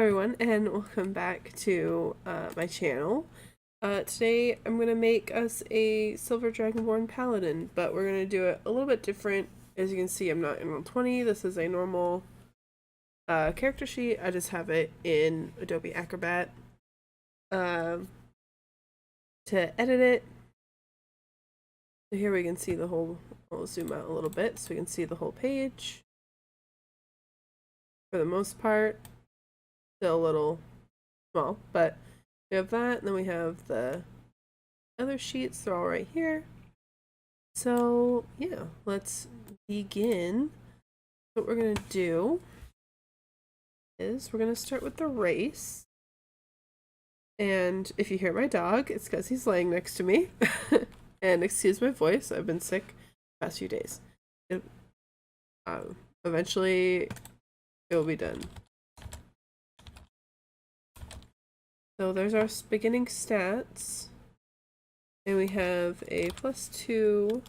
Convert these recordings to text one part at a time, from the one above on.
everyone, and welcome back to my channel. Today I'm going to make us a Silver Dragonborn Paladin, but we're going to do it a little bit different. As you can see, I'm not in roll 20. This is a normal character sheet. I just have it in Adobe Acrobat to edit it. So here we can see the whole, I'll zoom out a little bit so we can see the whole page. For the most part, still a little small, but we have that, and then we have the other sheets. They're all right here. So yeah, let's begin. What we're gonna do is we're gonna start with the race. And if you hear my dog, it's because he's laying next to me. And excuse my voice, I've been sick the past few days. Eventually it will be done. So there's our beginning stats. And we have a +2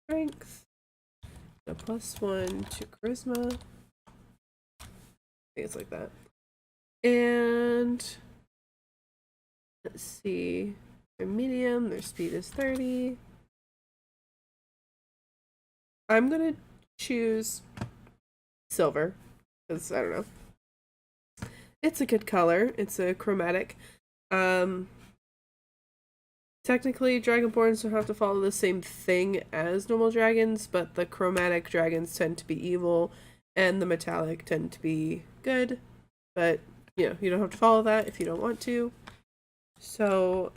strength, a +1 to charisma. I think it's like that. And let's see, they're medium, their speed is 30. I'm gonna choose silver, because I don't know. It's a good color. It's a chromatic. Technically, Dragonborns don't have to follow the same thing as normal dragons, but the chromatic dragons tend to be evil, and the metallic tend to be good. But, you know, you don't have to follow that if you don't want to. So,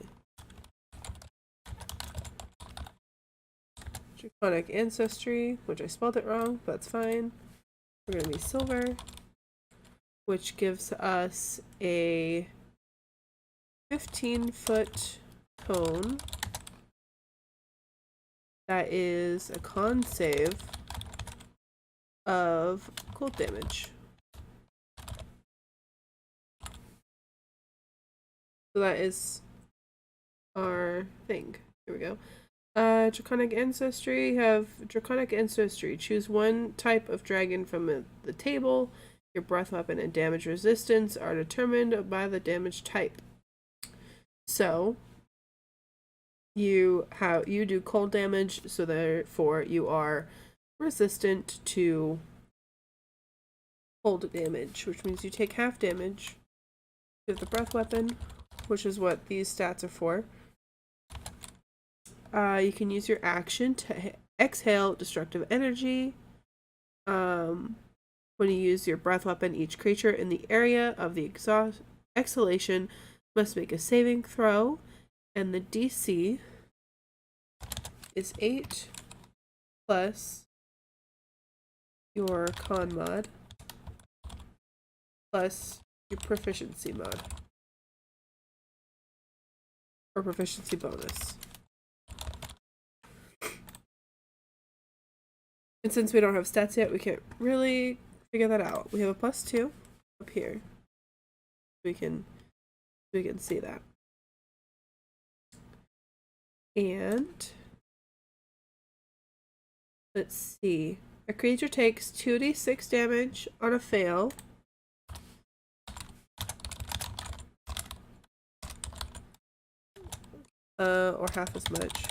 Draconic Ancestry, which I spelled it wrong, but that's fine. We're going to be silver, which gives us a 15-foot cone. That is a con save of cold damage. So that is our thing. Here we go. Draconic Ancestry. Have Draconic Ancestry. Choose one type of dragon from the table. Your breath weapon and damage resistance are determined by the damage type. So you do cold damage, so therefore you are resistant to cold damage, which means you take half damage. You have the breath weapon, which is what these stats are for. You can use your action to exhale destructive energy. When you use your breath weapon, each creature in the area of the exhalation must make a saving throw, and the DC is 8 plus your con mod plus your proficiency mod or proficiency bonus. And since we don't have stats yet, we can't really figure that out. We have a +2 up here. We can see that. And let's see. A creature takes 2d6 damage on a fail. Or half as much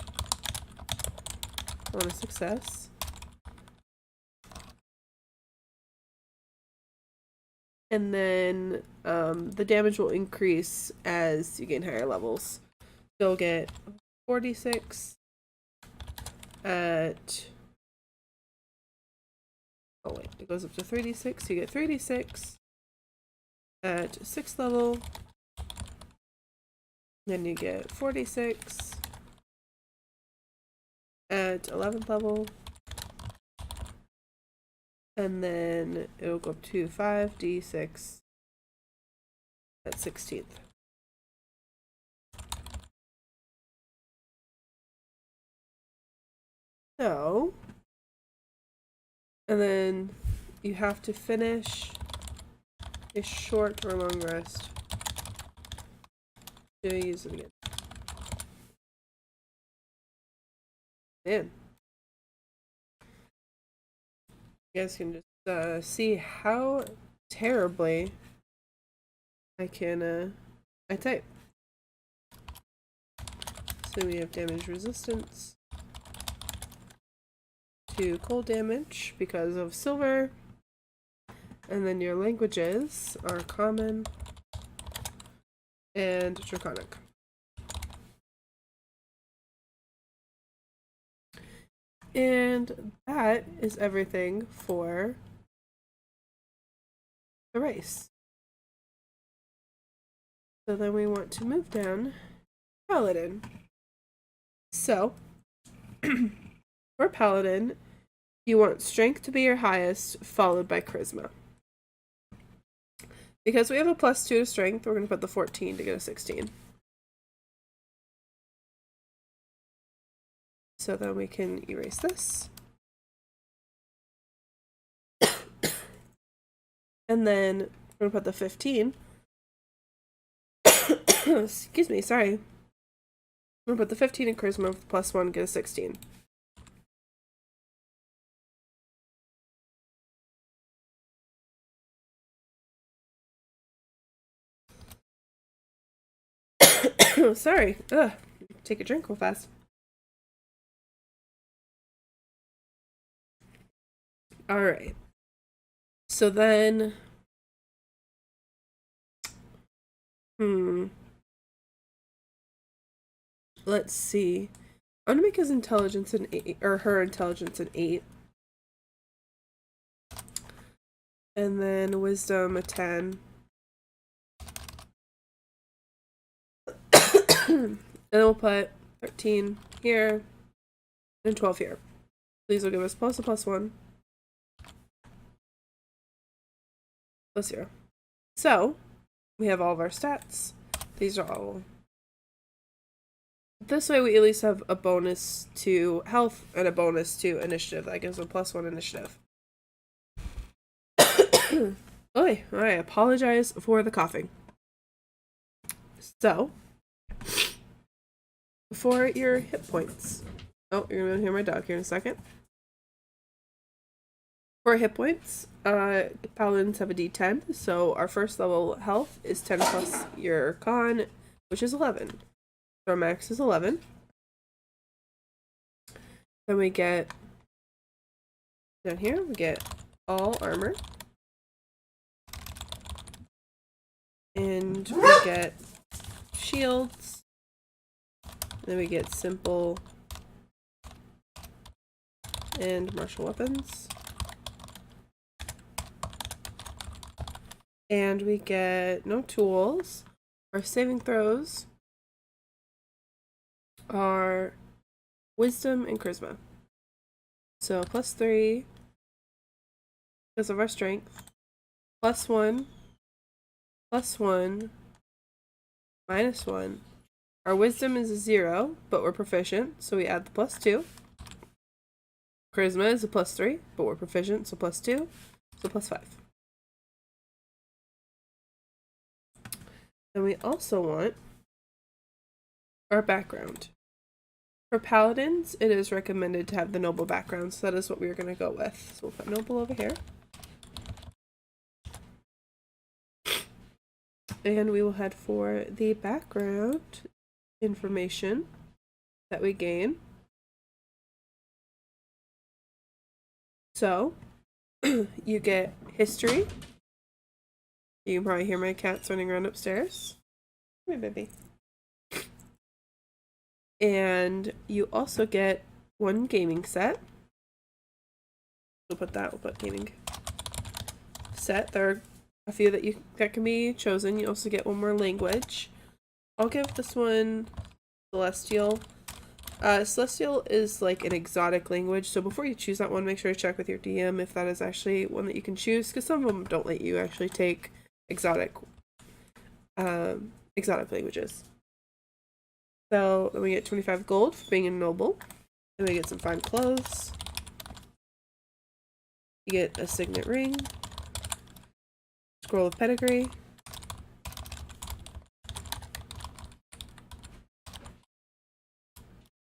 on a success. And then the damage will increase as you gain higher levels. You'll get 46 at... Oh wait, it goes up to 36. You get 36 at 6th level. Then you get 46 at 11th level. And then it'll go up to 5d6 at 16th. So, and then you have to finish a short or long rest. Do I use it again? Man. You guys can just see how terribly I can, I type. So we have damage resistance to cold damage because of silver. And then your languages are common and draconic. And that is everything for the race. So then we want to move down Paladin. So, for Paladin, you want Strength to be your highest, followed by Charisma. Because we have a +2 to Strength, we're going to put the 14 to get a 16. So then we can erase this. And then we're going to put the 15. Excuse me, sorry. I'm going to put the 15 in Charisma with +1, get a 16. Sorry. Ugh. Take a drink real fast. Alright. So then... Let's see. I'm gonna make his intelligence an 8, or her intelligence an 8. And then wisdom a 10. And then we'll put 13 here and 12 here. These will give us plus a +1. +0. So, we have all of our stats. These are all. This way we at least have a bonus to health and a bonus to initiative. That gives a +1 initiative. Oy, I apologize for the coughing. So, for your hit points. Oh, you're going to hear my dog here in a second. For hit points, paladins have a d10, so our first level health is 10 plus your con, which is 11. So our max is 11. Then we get, down here, we get all armor. And we get shields. Then we get simple and martial weapons. And we get no tools. Our saving throws are wisdom and charisma. So +3 because of our strength. +1, +1, -1. Our wisdom is a 0, but we're proficient, so we add the +2. Charisma is a +3, but we're proficient, so +2, so +5. Then we also want our background. For paladins, it is recommended to have the noble background, so that is what we are going to go with. So we'll put noble over here. And we will head for the background information that we gain. So, you get history. You can probably hear my cats running around upstairs. Come here, baby. And you also get 1 gaming set. We'll put gaming set. There are a few that can be chosen. You also get 1 more language. I'll give this one Celestial. Celestial is like an exotic language, so before you choose that one, make sure to check with your DM if that is actually one that you can choose, because some of them don't let you actually take exotic languages. So then we get 25 gold for being a noble. Then we get some fine clothes. You get a signet ring, scroll of pedigree,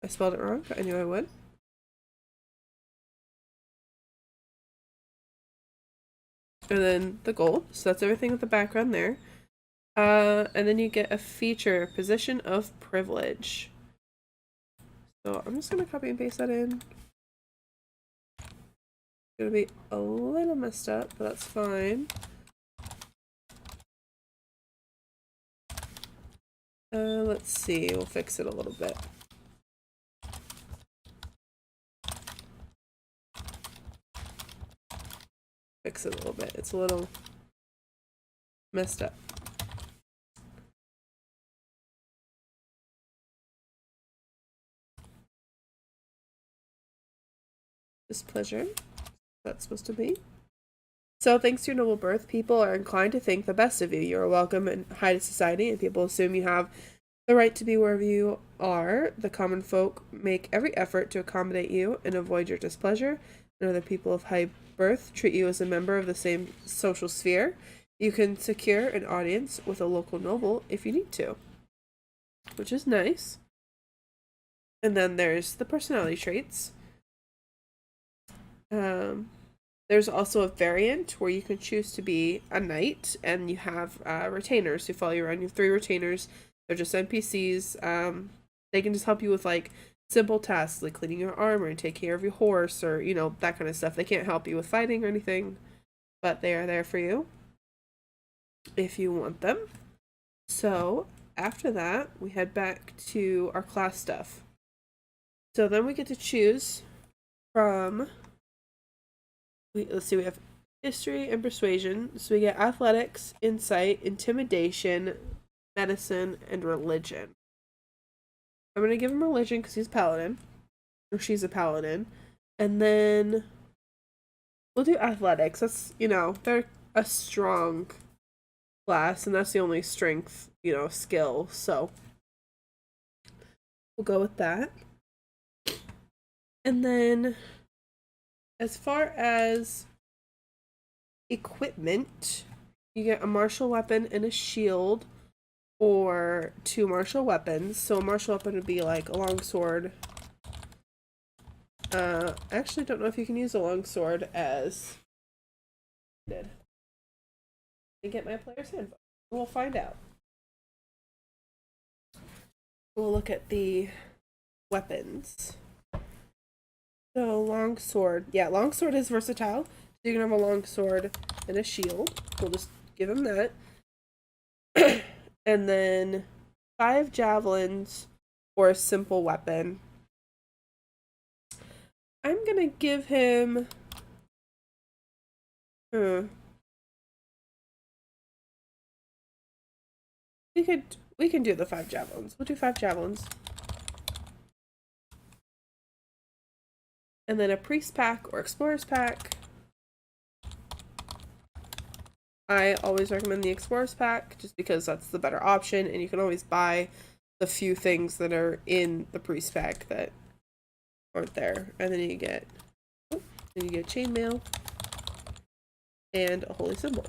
I spelled it wrong, but I knew I would. And then the gold. So that's everything with the background there. And then you get a feature, position of privilege. So I'm just gonna copy and paste that in. It's gonna be a little messed up, but that's fine. Let's see, we'll fix it a little bit. Fix it a little bit. It's a little messed up. Displeasure. That's supposed to be. So, thanks to your noble birth, people are inclined to think the best of you. You are welcome in high society, and people assume you have the right to be wherever you are. The common folk make every effort to accommodate you and avoid your displeasure, and other people of high birth treat you as a member of the same social sphere. You can secure an audience with a local noble if you need to, which is nice. And then there's the personality traits. There's also a variant where you can choose to be a knight, and you have retainers who follow you around. You have 3 retainers. They're just NPCs. They can just help you with like simple tasks like cleaning your armor and take care of your horse, or that kind of stuff. They can't help you with fighting or anything, but they are there for you if you want them. So after that, we head back to our class stuff. So then we get to choose from. Let's see, we have history and persuasion. So we get athletics, insight, intimidation, medicine, and religion. I'm going to give him religion because he's a paladin. Or she's a paladin. And then we'll do athletics. That's, they're a strong class, and that's the only strength, skill. So we'll go with that. And then as far as equipment, you get a martial weapon and a shield, or 2 martial weapons. So a martial weapon would be like a longsword. I actually don't know if you can use a longsword as did. And get my player's handbook. We'll find out. We'll look at the weapons. So longsword. Yeah, longsword is versatile. So you can have a longsword and a shield. We'll just give him that. And then 5 javelins or a simple weapon. I'm gonna give him we can do the 5 javelins. We'll do 5 javelins. And then a priest pack or explorer's pack. I always recommend the explorer's pack just because that's the better option, and you can always buy the few things that are in the priest pack that aren't there. And then you get chainmail and a holy symbol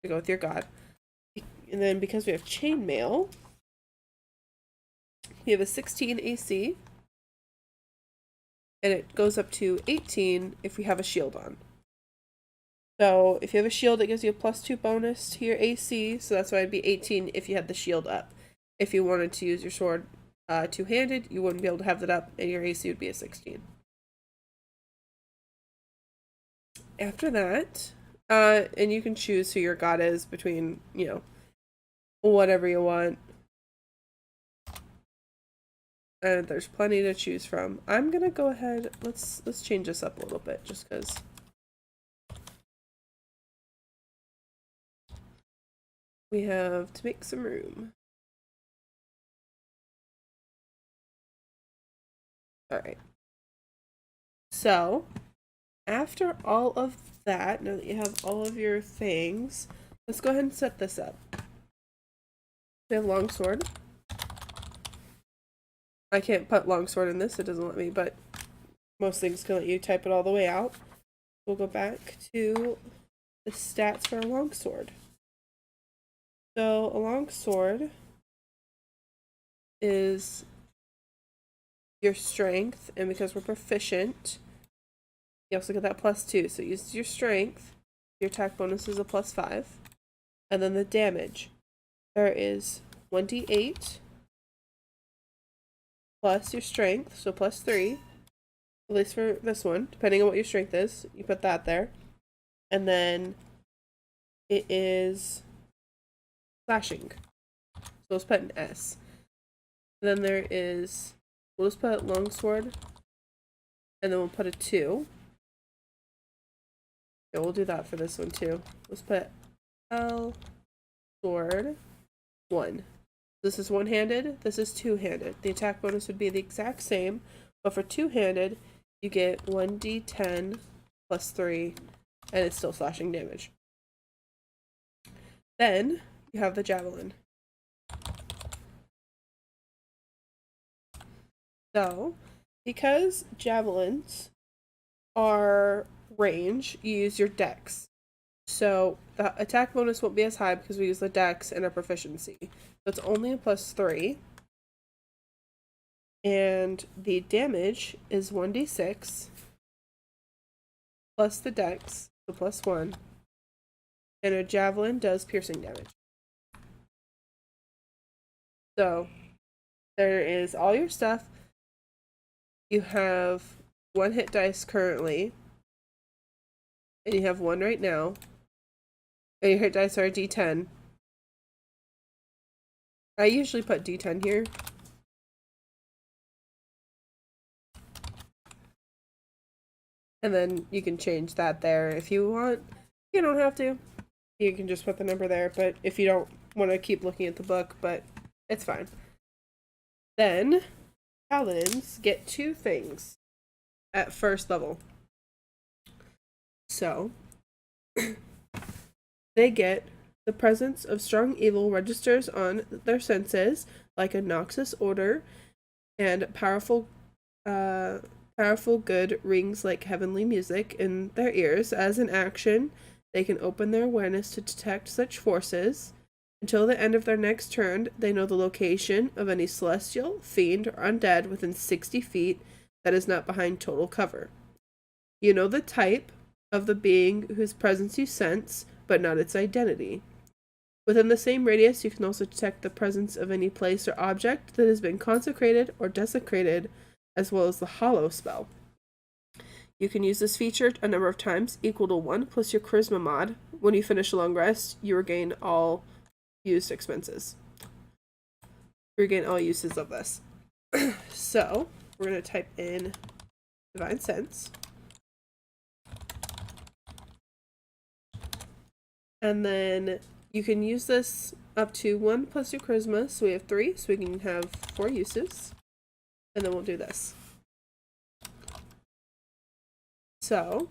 to go with your god. And then because we have chainmail, we have a 16 AC, and it goes up to 18 if we have a shield on. So if you have a shield, it gives you a +2 bonus to your AC, so that's why it'd be 18 if you had the shield up. If you wanted to use your sword two-handed, you wouldn't be able to have that up, and your AC would be a 16. After that, and you can choose who your god is between, whatever you want. And there's plenty to choose from. I'm gonna go ahead, let's change this up a little bit, just because we have to make some room. Alright. So, after all of that, now that you have all of your things, let's go ahead and set this up. We have longsword. I can't put longsword in this, it doesn't let me, but most things can let you type it all the way out. We'll go back to the stats for a longsword. So a longsword is your strength, and because we're proficient, you also get that +2. So use your strength. Your attack bonus is a +5. And then the damage. There is 1d8 plus your strength, so plus 3. At least for this one, depending on what your strength is, you put that there. And then it is slashing. So let's put an S. Then there is, we'll just put longsword, and then we'll put a 2. Yeah, we'll do that for this one too. Let's put L, sword, 1. This is one-handed, this is two-handed. The attack bonus would be the exact same, but for two-handed, you get 1d10 plus 3, and it's still slashing damage. Then, you have the javelin. So, because javelins are range, you use your dex. So, the attack bonus won't be as high because we use the dex and our proficiency. So, it's only a plus 3. And the damage is 1d6 plus the dex, so plus 1. And a javelin does piercing damage. So, there is all your stuff. You have 1 hit dice currently, and you have 1 right now. And your hit dice are a d10. I usually put d10 here. And then you can change that there if you want. You don't have to. You can just put the number there, but if you don't want to keep looking at the book, but it's fine. Then, paladins get 2 things at first level. So, they get the presence of strong evil registers on their senses, like a noxious odor, and powerful good rings like heavenly music in their ears. As an action, they can open their awareness to detect such forces. Until the end of their next turn, they know the location of any celestial, fiend, or undead within 60 feet that is not behind total cover. You know the type of the being whose presence you sense, but not its identity. Within the same radius, you can also detect the presence of any place or object that has been consecrated or desecrated, as well as the Hollow spell. You can use this feature a number of times, equal to 1 plus your Charisma mod. When you finish a long rest, you regain all used expenses. You regain all uses of this. So, we're going to type in Divine Sense. And then you can use this up to 1 plus your Charisma, so we have 3, so we can have 4 uses. And then we'll do this. So,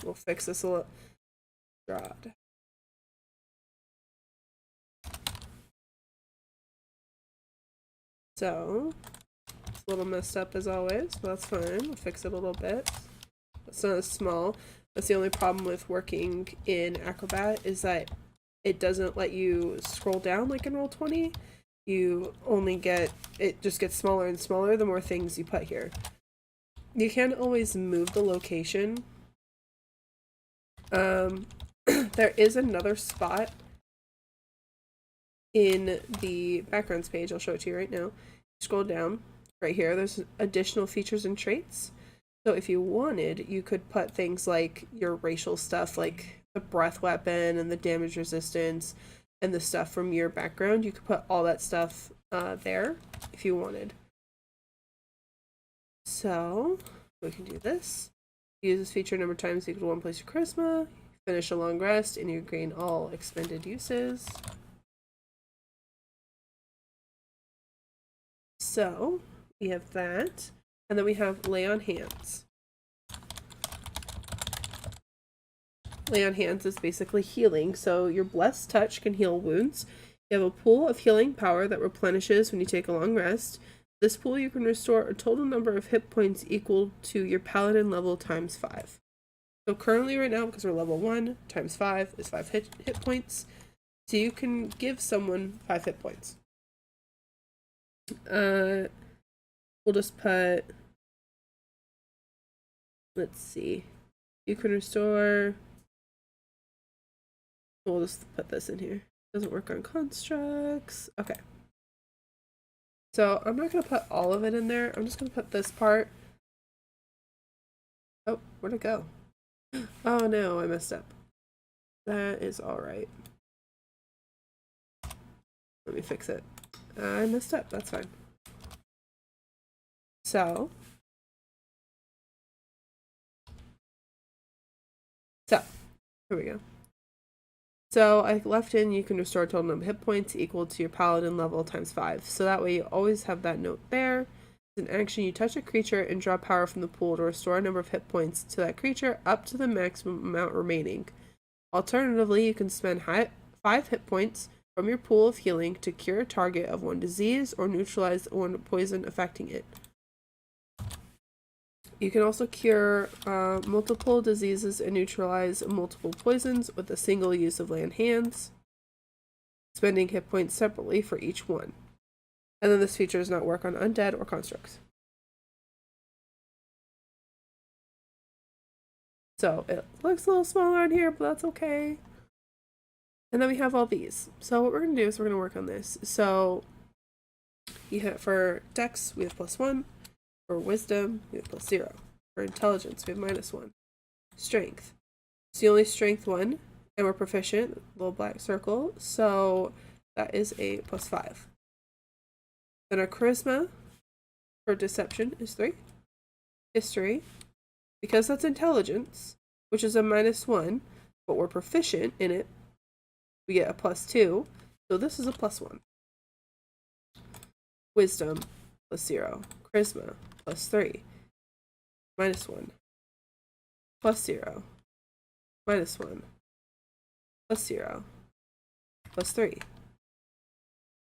we'll fix this a little. God. So, it's a little messed up as always, but that's fine. We'll fix it a little bit. It's not as small. That's the only problem with working in Acrobat, is that it doesn't let you scroll down like in Roll20. You only get, it just gets smaller and smaller the more things you put here. You can always move the location. There is another spot in the backgrounds page. I'll show it to you right now. Scroll down right here. There's additional features and traits. So if you wanted, you could put things like your racial stuff, like the breath weapon and the damage resistance and the stuff from your background. You could put all that stuff there if you wanted. So we can do this. Use this feature a number of times equal to 1 plus your Charisma. Finish a long rest and you gain all expended uses. So we have that. And then we have Lay on Hands. Lay on Hands is basically healing. So your Blessed Touch can heal wounds. You have a pool of healing power that replenishes when you take a long rest. This pool you can restore a total number of hit points equal to your Paladin level times 5. So currently right now, because we're level 1, times 5 is 5 hit points. So you can give someone 5 hit points. We'll just put, let's see, you can restore We'll just put this in here. Doesn't work on constructs. Okay. So I'm not going to put all of it in there. I'm just going to put this part. Oh, where'd it go? Oh no, I messed up. That is alright. Let me fix it. I messed up. That's fine. So here we go. So I left in you can restore total number of hit points equal to your paladin level times 5. So that way you always have that note there. As an action, you touch a creature and draw power from the pool to restore a number of hit points to that creature up to the maximum amount remaining. Alternatively, you can spend 5 hit points from your pool of healing to cure a target of one disease or neutralize one poison affecting it. You can also cure multiple diseases and neutralize multiple poisons with a single use of land hands, spending hit points separately for each one. And then this feature does not work on undead or constructs. So it looks a little smaller on here, but that's okay. And then we have all these. So what we're going to do is we're going to work on this. So you have for Dex, we have +1. For Wisdom, we have +0. For Intelligence, we have -1. Strength. It's the only Strength 1, and we're proficient, little black circle, so that is a +5. Then our Charisma for Deception is 3. History, because that's Intelligence, which is a -1, but we're proficient in it, we get a +2, so this is a +1. Wisdom, +0. Charisma, +3. -1. +0. -1. +0. +3.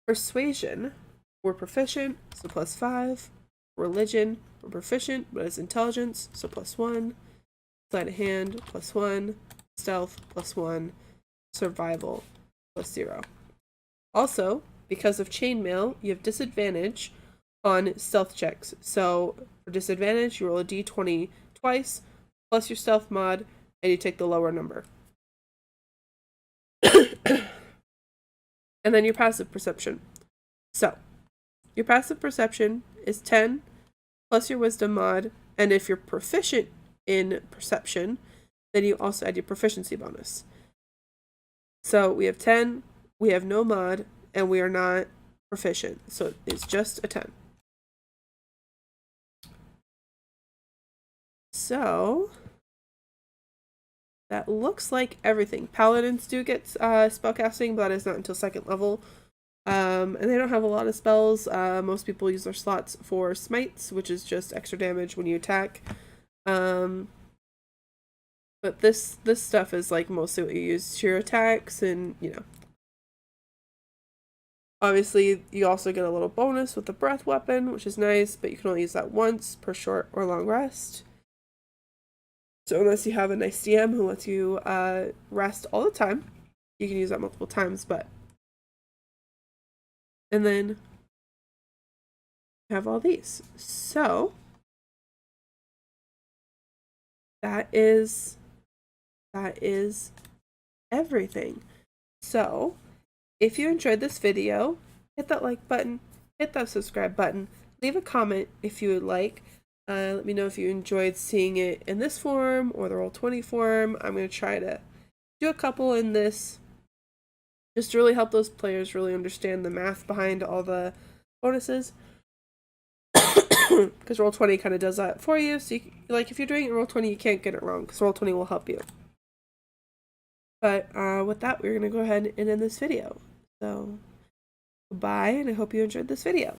Persuasion, we're proficient, so +5. Religion, we're proficient, but it's intelligence, so +1. Sleight of hand, +1. Stealth, +1. Survival, +0. Also, because of chainmail, you have disadvantage on stealth checks. So for disadvantage, you roll a d20 twice, plus your stealth mod, and you take the lower number. And then your passive perception. So your passive perception is 10 plus your wisdom mod, and if you're proficient in perception, then you also add your proficiency bonus. So we have 10, we have no mod, and we are not proficient, so it's just a 10. So that looks like everything. Paladins do get spellcasting, but that is not until 2nd level. And they don't have a lot of spells. Most people use their slots for smites, which is just extra damage when you attack. But this stuff is like mostly what you use to your attacks, and you know. Obviously, you also get a little bonus with the breath weapon, which is nice, but you can only use that once per short or long rest. So unless you have a nice DM who lets you rest all the time, you can use that multiple times, but... And then you have all these. So that is everything. So if you enjoyed this video, hit that like button, hit that subscribe button, leave a comment if you would like. Let me know if you enjoyed seeing it in this form or the Roll20 form. I'm going to try to do a couple in this just to really help those players really understand the math behind all the bonuses. Because Roll20 kind of does that for you. So, like, if you're doing it in Roll20, you can't get it wrong because Roll20 will help you. But with that, we're going to go ahead and end this video. So, goodbye, and I hope you enjoyed this video.